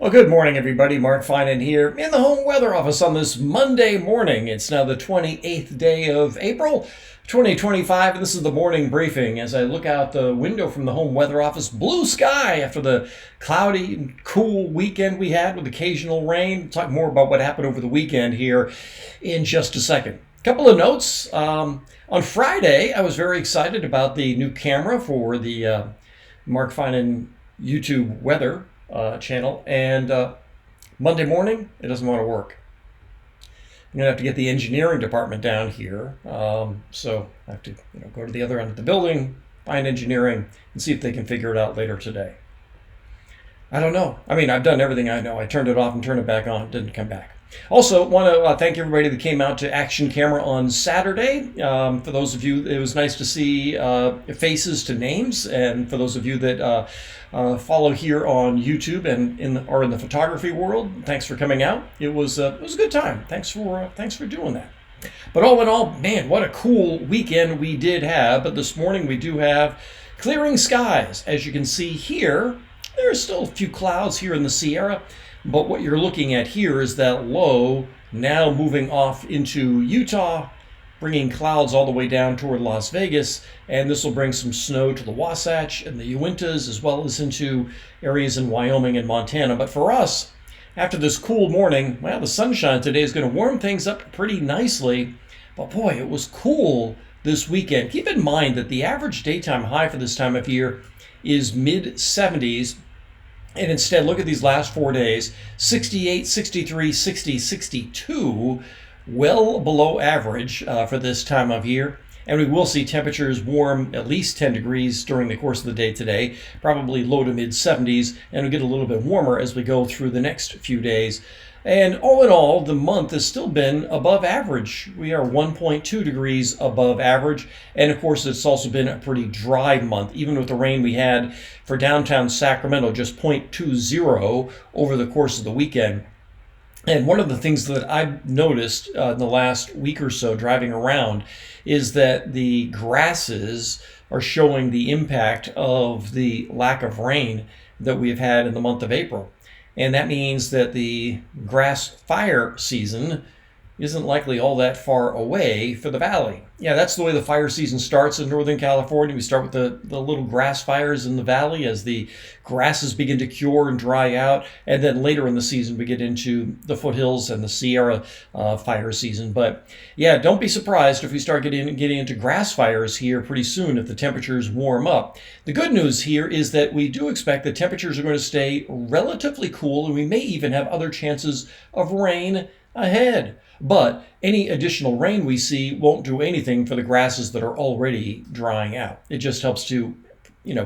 Well, good morning, everybody. Mark Finan here in the home weather office on this Monday morning. It's now the 28th day of April, 2025, and this is the morning briefing as I look out the window from the home weather office. Blue sky after the cloudy and cool weekend we had with occasional rain. We'll talk more about what happened over the weekend here in just a second. A couple of notes. On Friday, I was very excited about the new camera for the Mark Finan YouTube weather channel, and Monday morning it doesn't want to work. I'm gonna have to get the engineering department down here, so I have to go to the other end of the building, find engineering, and see if they can figure it out later today. I don't know. I mean, I've done everything I know. I turned it off and turned it back on. It didn't come back. Also, want to thank everybody that came out to Action Camera on Saturday. For those of you, it was nice to see faces to names, and for those of you that follow here on YouTube and are in the photography world, thanks for coming out. It was a good time. Thanks for doing that. But all in all, man, what a cool weekend we did have. But this morning we do have clearing skies, as you can see here. There's still a few clouds here in the Sierra, but what you're looking at here is that low now moving off into Utah, bringing clouds all the way down toward Las Vegas, and this will bring some snow to the Wasatch and the Uintas, as well as into areas in Wyoming and Montana. But for us, after this cool morning, well, the sunshine today is going to warm things up pretty nicely, but boy, it was cool this weekend. Keep in mind that the average daytime high for this time of year is mid-70s. And instead, look at these last 4 days, 68, 63, 60, 62, well below average for this time of year. And we will see temperatures warm at least 10 degrees during the course of the day today, probably low to mid 70s, and it'll get a little bit warmer as we go through the next few days. And all in all, the month has still been above average. We are 1.2 degrees above average. And of course, it's also been a pretty dry month, even with the rain we had for downtown Sacramento, just 0.20 over the course of the weekend. And one of the things that I've noticed in the last week or so driving around is that the grasses are showing the impact of the lack of rain that we've had in the month of April. And that means that the grass fire season isn't likely all that far away for the valley. Yeah, that's the way the fire season starts in Northern California. We start with the little grass fires in the valley as the grasses begin to cure and dry out. And then later in the season, we get into the foothills and the Sierra fire season. But yeah, don't be surprised if we start getting into grass fires here pretty soon if the temperatures warm up. The good news here is that we do expect that temperatures are going to stay relatively cool, and we may even have other chances of rain ahead. But any additional rain we see won't do anything for the grasses that are already drying out. It just helps to,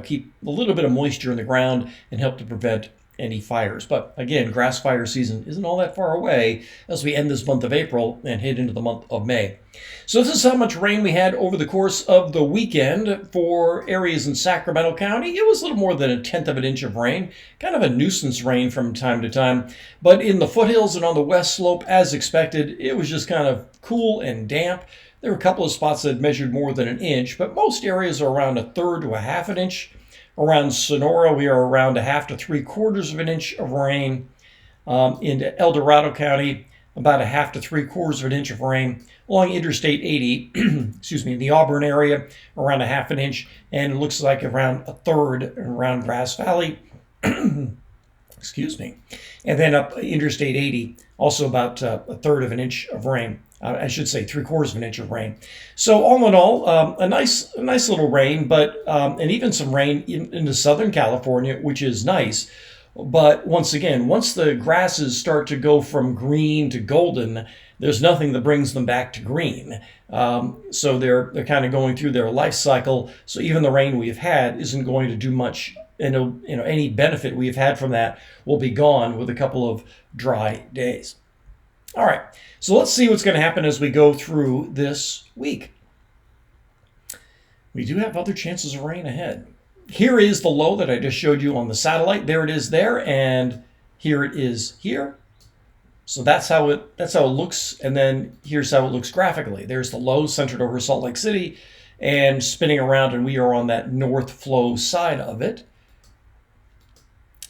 keep a little bit of moisture in the ground and help to prevent any fires. But again, grass fire season isn't all that far away as we end this month of April and head into the month of May. So this is how much rain we had over the course of the weekend for areas in Sacramento County. It was a little more than 1/10 of an inch of rain, kind of a nuisance rain from time to time. But in the foothills and on the west slope, as expected, it was just kind of cool and damp. There were a couple of spots that measured more than 1 inch, but most areas are around 1/3 to 1/2 an inch. Around Sonora, we are around 1/2 to 3/4 of an inch of rain. Into El Dorado County, about 1/2 to 3/4 of an inch of rain. Along Interstate 80, excuse me, in the Auburn area, around 1/2 an inch. And it looks like around 1/3 around Grass Valley. Excuse me. And then up Interstate 80, also about 1/3 of an inch of rain. I should say 3/4 of an inch of rain. So all in all, a nice little rain, but and even some rain into Southern California, which is nice. But once again, once the grasses start to go from green to golden, there's nothing that brings them back to green. So they're kind of going through their life cycle. So even the rain we've had isn't going to do much. And any benefit we've had from that will be gone with a couple of dry days. All right, so let's see what's going to happen as we go through this week. We do have other chances of rain ahead. Here is the low that I just showed you on the satellite. There it is there, and here it is here. So that's how it looks, and then here's how it looks graphically. There's the low centered over Salt Lake City and spinning around, and we are on that north flow side of it.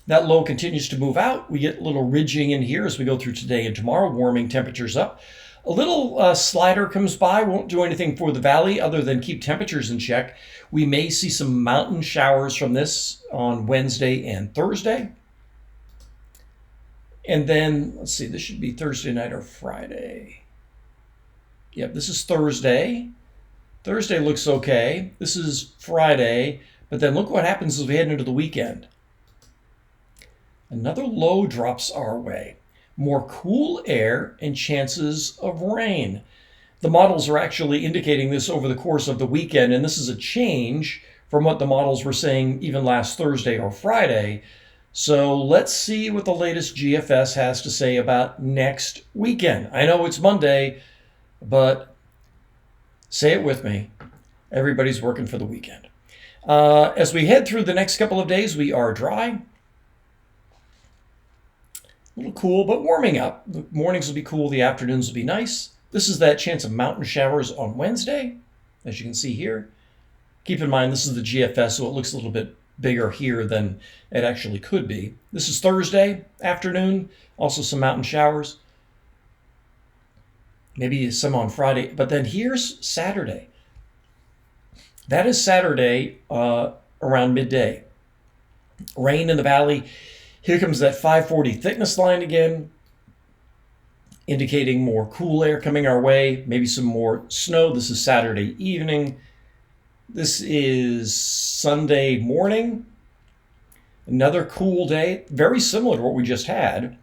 That low continues to move out. We get a little ridging in here as we go through today and tomorrow, warming temperatures up. A little slider comes by, won't do anything for the valley other than keep temperatures in check. We may see some mountain showers from this on Wednesday and Thursday. And then, let's see, this should be Thursday night or Friday. Yep, this is Thursday. Thursday looks okay. This is Friday. But then look what happens as we head into the weekend. Another low drops our way. More cool air and chances of rain. The models are actually indicating this over the course of the weekend, and this is a change from what the models were saying even last Thursday or Friday. So let's see what the latest GFS has to say about next weekend. I know it's Monday, but say it with me. Everybody's working for the weekend. As we head through the next couple of days, we are dry. A little cool, but warming up. The mornings will be cool, the afternoons will be nice. This is that chance of mountain showers on Wednesday, as you can see here. Keep in mind, this is the GFS, so it looks a little bit bigger here than it actually could be. This is Thursday afternoon, also some mountain showers. Maybe some on Friday, but then here's Saturday. That is Saturday around midday. Rain in the valley. Here comes that 540 thickness line again, indicating more cool air coming our way, maybe some more snow. This is Saturday evening. This is Sunday morning. Another cool day, very similar to what we just had.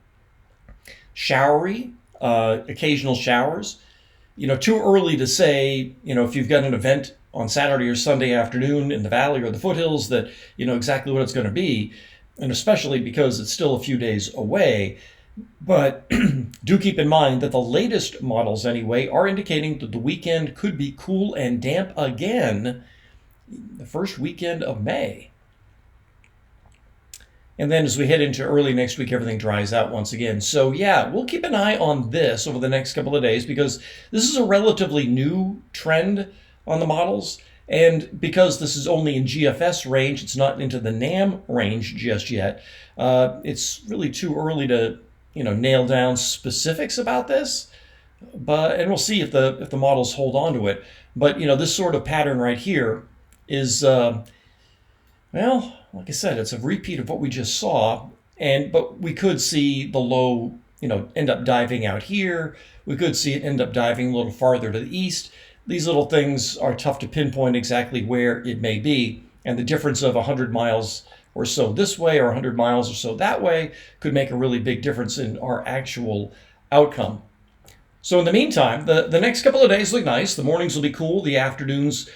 Showery, occasional showers. Too early to say, if you've got an event on Saturday or Sunday afternoon in the valley or the foothills that exactly what it's going to be. And especially because it's still a few days away. But do keep in mind that the latest models anyway are indicating that the weekend could be cool and damp again the first weekend of May. And then as we head into early next week, everything dries out once again. So yeah, we'll keep an eye on this over the next couple of days because this is a relatively new trend on the models. And because this is only in GFS range, it's not into the NAM range just yet. It's really too early to, nail down specifics about this. And we'll see if the models hold on to it. But this sort of pattern right here is, like I said, it's a repeat of what we just saw. But we could see the low, end up diving out here. We could see it end up diving a little farther to the east. These little things are tough to pinpoint exactly where it may be. And the difference of 100 miles or so this way or 100 miles or so that way could make a really big difference in our actual outcome. So in the meantime, the next couple of days look nice. The mornings will be cool. The afternoons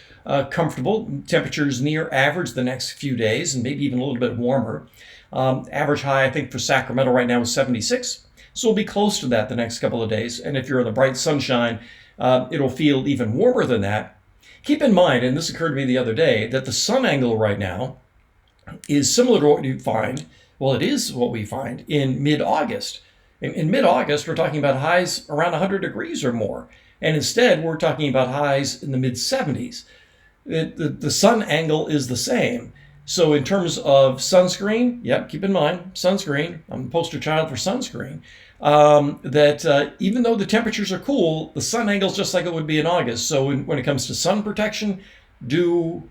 comfortable. Temperatures near average the next few days and maybe even a little bit warmer. Average high, I think, for Sacramento right now is 76. So we'll be close to that the next couple of days. And if you're in the bright sunshine, it'll feel even warmer than that. Keep in mind, and this occurred to me the other day, that the sun angle right now is similar to what you find, well, it is what we find in mid-August. In mid-August, we're talking about highs around 100 degrees or more. And instead, we're talking about highs in the mid-70s. The sun angle is the same. So in terms of sunscreen, yep, keep in mind, sunscreen, I'm the poster child for sunscreen. Even though the temperatures are cool, the sun angle is just like it would be in August. So when it comes to sun protection, do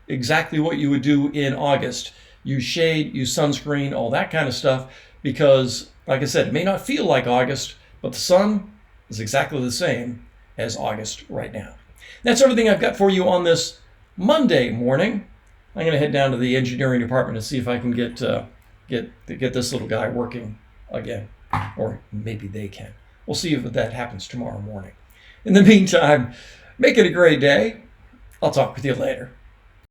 exactly what you would do in August. Use shade, use sunscreen, all that kind of stuff, because, like I said, it may not feel like August, but the sun is exactly the same as August right now. That's everything I've got for you on this Monday morning. I'm going to head down to the engineering department and see if I can get this little guy working again. Or maybe they can. We'll see if that happens tomorrow morning. In the meantime, make it a great day. I'll talk with you later.